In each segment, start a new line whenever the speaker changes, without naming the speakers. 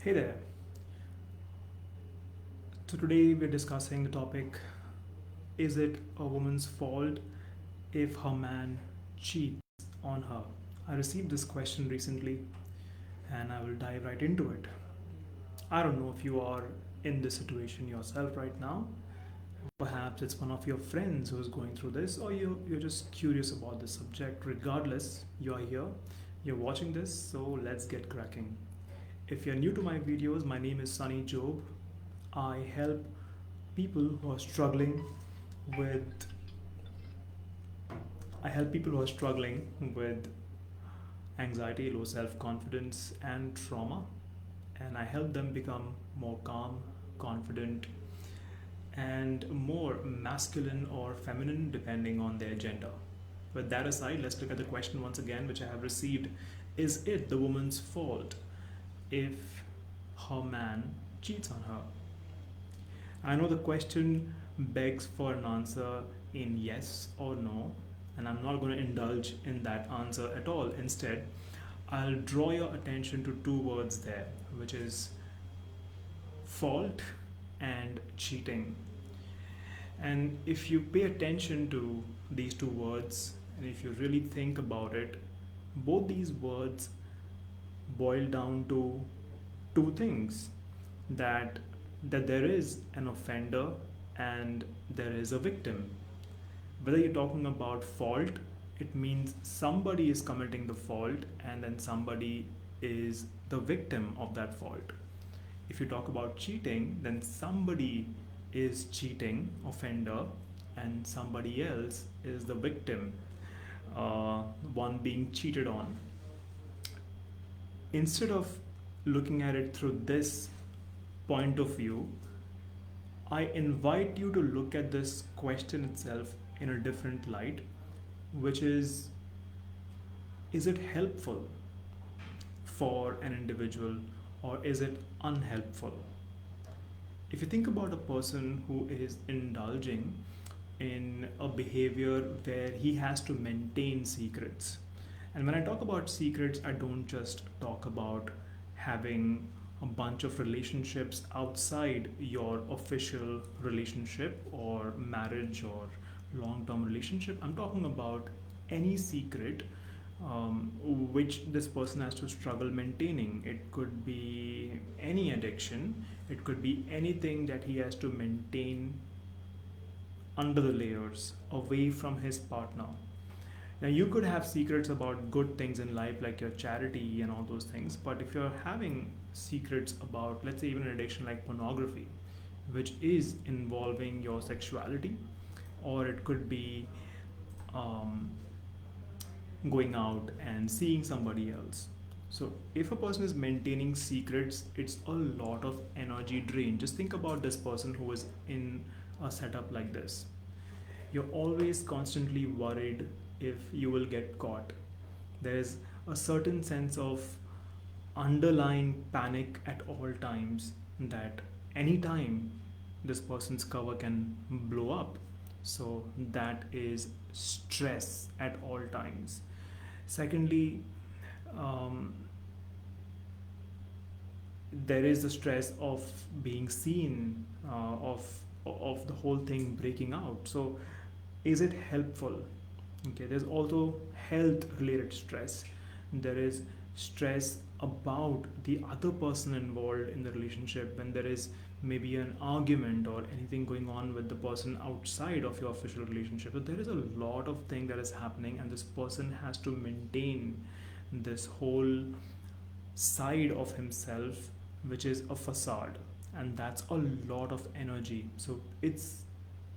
Hey there. So today we're discussing the topic, is it a woman's fault if her man cheats on her? I received this question recently and I will dive right into it. I don't know if you are in this situation yourself right now. Perhaps it's one of your friends who's going through this, or you're just curious about the subject. Regardless, you're here, you're watching this, so let's get cracking. If you're new to my videos, my name is Sunny Job. I help people who are struggling with I help people who are struggling with anxiety, low self-confidence and trauma, and I help them become more calm, confident and more masculine or feminine depending on their gender. With that aside, let's look at the question once again which I have received. Is it the woman's fault if her man cheats on her? I know the question begs for an answer in yes or no, and I'm not going to indulge in that answer at all. Instead, I'll draw your attention to two words there, which is fault and cheating. And if you pay attention to these two words, and if you really think about it, both these words boil down to two things, that there is an offender and there is a victim. Whether you're talking about fault, it means somebody is committing the fault and then somebody is the victim of that fault. If you talk about cheating, then somebody is cheating, offender, and somebody else is the victim, one being cheated on. Instead of looking at it through this point of view, I invite you to look at this question itself in a different light, which is it helpful for an individual or is it unhelpful? If you think about a person who is indulging in a behavior where he has to maintain secrets, and when I talk about secrets, I don't just talk about having a bunch of relationships outside your official relationship or marriage or long term relationship. I'm talking about any secret which this person has to struggle maintaining. It could be any addiction, it could be anything that he has to maintain under the layers, away from his partner. Now, you could have secrets about good things in life, like your charity and all those things, but if you're having secrets about, let's say, even an addiction like pornography, which is involving your sexuality, or it could be um, going out and seeing somebody else. So, if a person is maintaining secrets, it's a lot of energy drain. Just think about this person who is in a setup like this. You're always constantly worried if you will get caught. There's a certain sense of underlying panic at all times, that anytime this person's cover can blow up. So that is stress at all times. Secondly, um, there is the stress of being seen, of the whole thing breaking out. So is it helpful? Okay, there's also health related stress. There is stress about the other person involved in the relationship when there is maybe an argument or anything going on with the person outside of your official relationship. So there is a lot of thing that is happening, and this person has to maintain this whole side of himself, which is a facade, and that's a lot of energy. So it's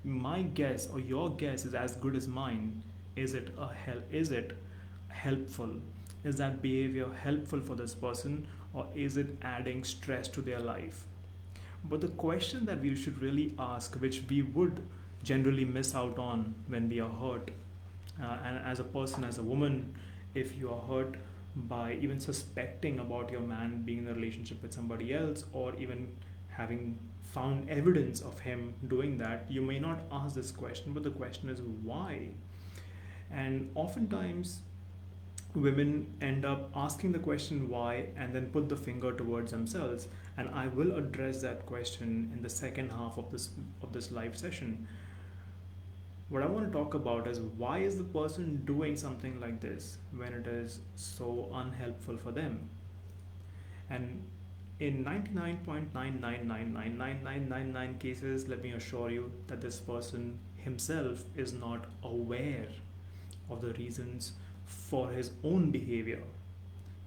my guess, or your guess is as good as mine. Is it helpful? Is that behavior helpful for this person, or is it adding stress to their life? But the question that we should really ask, which we would generally miss out on when we are hurt, and as a person, as a woman, if you are hurt by even suspecting about your man being in a relationship with somebody else, or even having found evidence of him doing that, you may not ask this question, but the question is why? And oftentimes, women end up asking the question why and then put the finger towards themselves, and I will address that question in the second half of this live session. What I want to talk about is why is the person doing something like this when it is so unhelpful for them. And in 99.9999999 cases, let me assure you that this person himself is not aware of the reasons for his own behavior.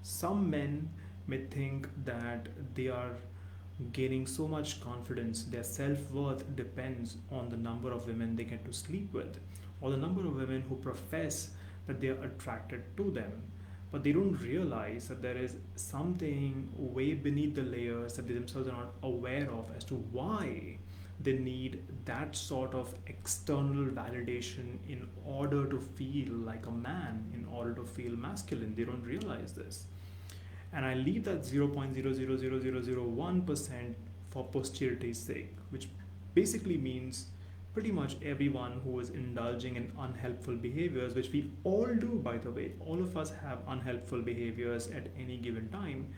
Some men may think that they are gaining so much confidence, their self worth depends on the number of women they get to sleep with, or the number of women who profess that they are attracted to them. But they don't realize that there is something way beneath the layers that they themselves are not aware of as to why they need that sort of external validation in order to feel like a man, in order to feel masculine. They don't realize this, and I leave that 0.000001% for posterity's sake, which basically means pretty much everyone who is indulging in unhelpful behaviors, which we all do, by the way. All of us have unhelpful behaviors at any given time,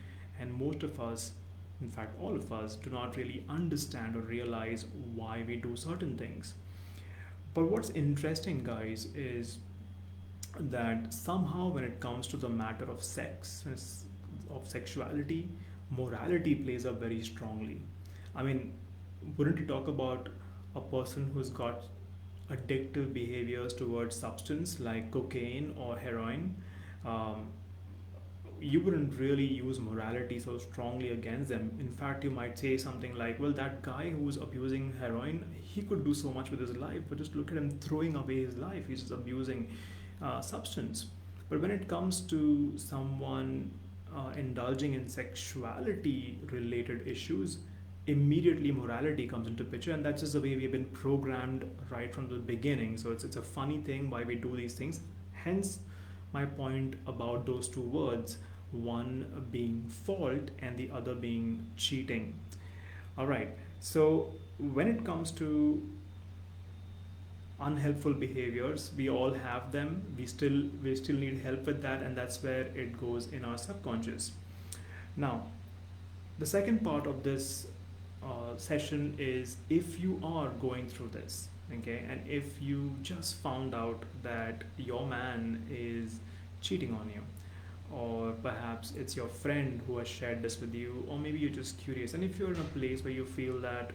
and most of us, in fact, all of us, do not really understand or realize why we do certain things. But what's interesting, guys, is that somehow when it comes to the matter of sex, of sexuality, morality plays up very strongly. I mean, wouldn't you talk about a person who's got addictive behaviors towards substance like cocaine or heroin? Um, you wouldn't really use morality so strongly against them. In fact, you might say something like, well, that guy who's abusing heroin, he could do so much with his life, but just look at him throwing away his life. He's just abusing substance. But when it comes to someone indulging in sexuality related issues, immediately morality comes into picture, and that's just the way we've been programmed right from the beginning. So it's a funny thing why we do these things. Hence my point about those two words, one being fault and the other being cheating. All right, so when it comes to unhelpful behaviors, we all have them. We still need help with that, and that's where it goes in our subconscious. Now, the second part of this session is, if you are going through this, okay, and if you just found out that your man is cheating on you, or perhaps it's your friend who has shared this with you, or maybe you're just curious, and if you're in a place where you feel that,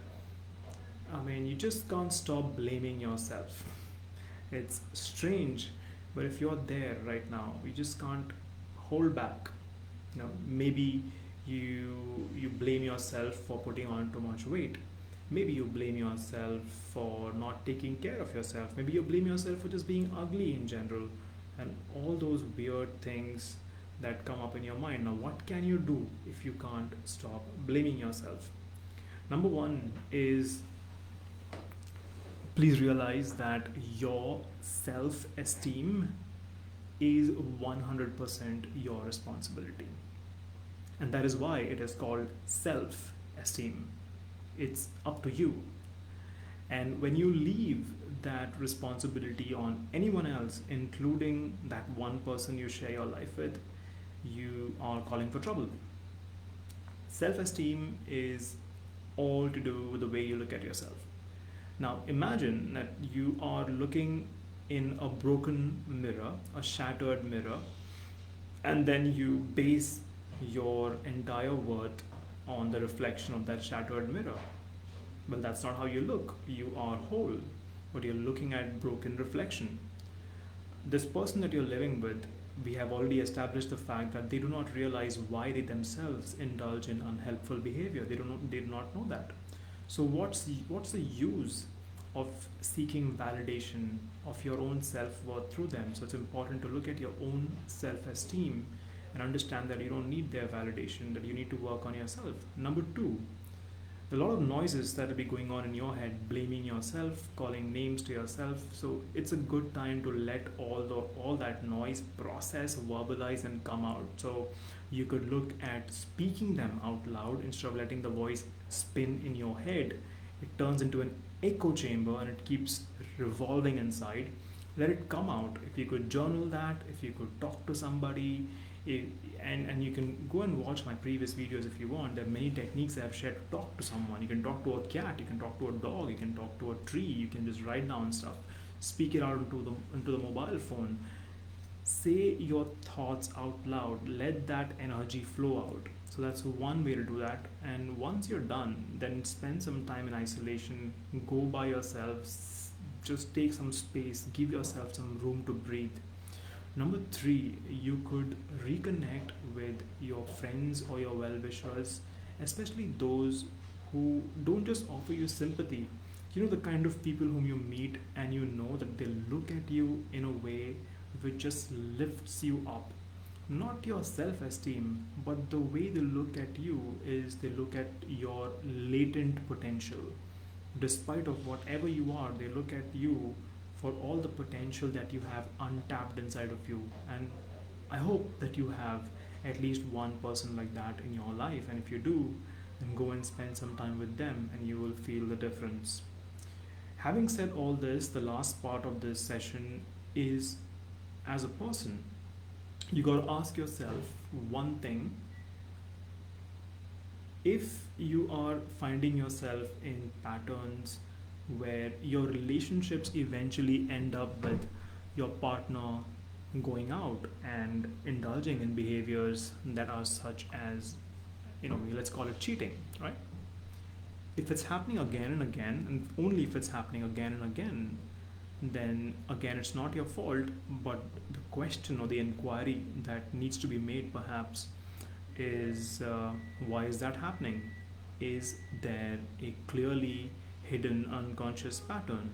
I mean, you just can't stop blaming yourself. It's strange, but if you're there right now, you just can't hold back. Maybe you blame yourself for putting on too much weight. Maybe you blame yourself for not taking care of yourself. Maybe you blame yourself for just being ugly in general, and all those weird things that come up in your mind. Now, what can you do if you can't stop blaming yourself? Number one is, please realize that your self esteem is 100% your responsibility. And that is why it is called self esteem. It's up to you. And when you leave that responsibility on anyone else, including that one person you share your life with, you are calling for trouble. Self esteem is all to do with the way you look at yourself. Now, imagine that you are looking in a broken mirror, a shattered mirror, and then you base your entire worth on the reflection of that shattered mirror. Well, that's not how you look. You are whole, but you're looking at broken reflection. This person that you're living with, we have already established the fact that they do not realize why they themselves indulge in unhelpful behavior. They do not know that. So what's the use of seeking validation of your own self-worth through them? So it's important to look at your own self-esteem and understand that you don't need their validation, that you need to work on yourself. Number two, a lot of noises that will be going on in your head, blaming yourself, calling names to yourself. So it's a good time to let all that noise process, verbalize, and come out. So you could look at speaking them out loud instead of letting the voice spin in your head. It turns into an echo chamber and it keeps revolving inside. let it come out. If you could journal that, if you could talk to somebody, if, and you can go and watch my previous videos if you want. There are many techniques I've shared to talk to someone. You can talk to a cat, you can talk to a dog, you can talk to a tree, you can just write down stuff, speak it out into the mobile phone. Say your thoughts out loud, let that energy flow out. So that's one way to do that. And once you're done, then spend some time in isolation, go by yourself, just take some space, give yourself some room to breathe. Number three, you could reconnect with your friends or your well wishers, especially those who don't just offer you sympathy. You know, the kind of people whom you meet and you know that they look at you in a way which just lifts you up. Not your self esteem, but the way they look at you is they look at your latent potential. Despite of whatever you are, they look at you for all the potential that you have untapped inside of you. And I hope that you have at least one person like that in your life. And if you do, then go and spend some time with them and you will feel the difference. Having said all this, the last part of this session is, as a person, you got to ask yourself one thing. If you are finding yourself in patterns where your relationships eventually end up with your partner going out and indulging in behaviors that are such as, let's call it cheating, right? If it's happening again and again, and only if it's happening again and again, then again it's not your fault. But the question or the inquiry that needs to be made perhaps is, why is that happening? Is there a clearly hidden unconscious pattern?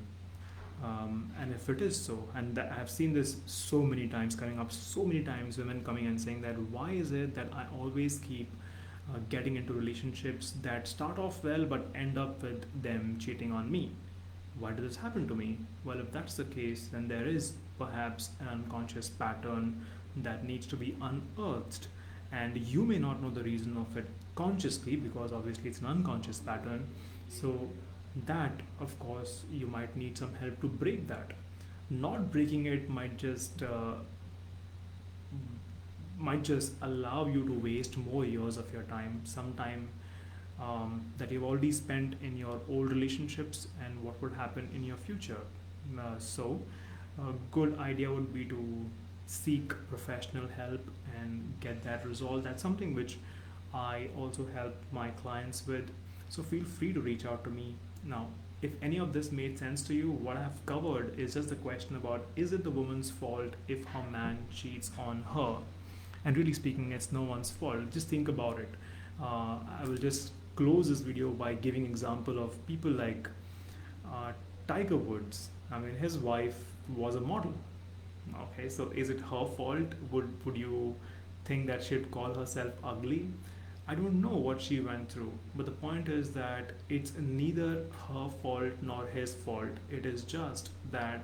And if it is so, and I've seen this so many times coming up, so many times women coming and saying that, why is it that I always keep getting into relationships that start off well but end up with them cheating on me? Why does this happen to me? Well, if that's the case, then there is perhaps an unconscious pattern that needs to be unearthed. And you may not know the reason of it consciously because obviously it's an unconscious pattern. So, that of course, you might need some help to break that. Not breaking it might just allow you to waste more years of your time, some time that you've already spent in your old relationships, and what would happen in your future. So, a good idea would be to seek professional help and get that resolved. That's something which I also help my clients with. So, feel free to reach out to me. Now, if any of this made sense to you, what I've covered is just the question about, is it the woman's fault if her man cheats on her? And really speaking, it's no one's fault. Just think about it. I will just close this video by giving example of people like Tiger Woods. I mean, his wife was a model. Okay, so is it her fault? Would you think that she'd call herself ugly? I don't know what she went through, but the point is that it's neither her fault nor his fault. It is just that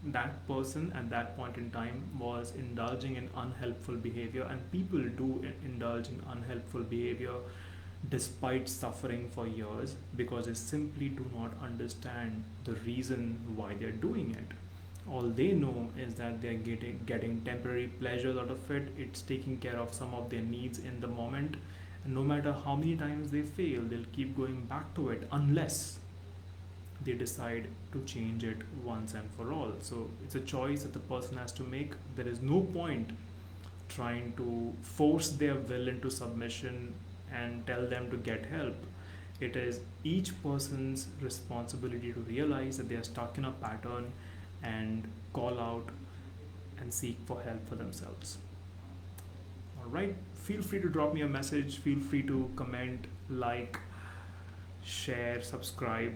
that person at that point in time was indulging in unhelpful behavior, and people do indulge in unhelpful behavior despite suffering for years because they simply do not understand the reason why they're doing it. All they know is that they're getting temporary pleasures out of it. It's taking care of some of their needs in the moment, and no matter how many times they fail, they'll keep going back to it unless they decide to change it once and for all. So it's a choice that the person has to make. There is no point trying to force their will into submission and tell them to get help. It is each person's responsibility to realize that they are stuck in a pattern and call out and seek for help for themselves. All right, feel free to drop me a message, feel free to comment, like, share, subscribe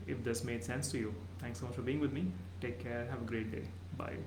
if this made sense to you. Thanks so much for being with me. Take care. Have a great day. Bye.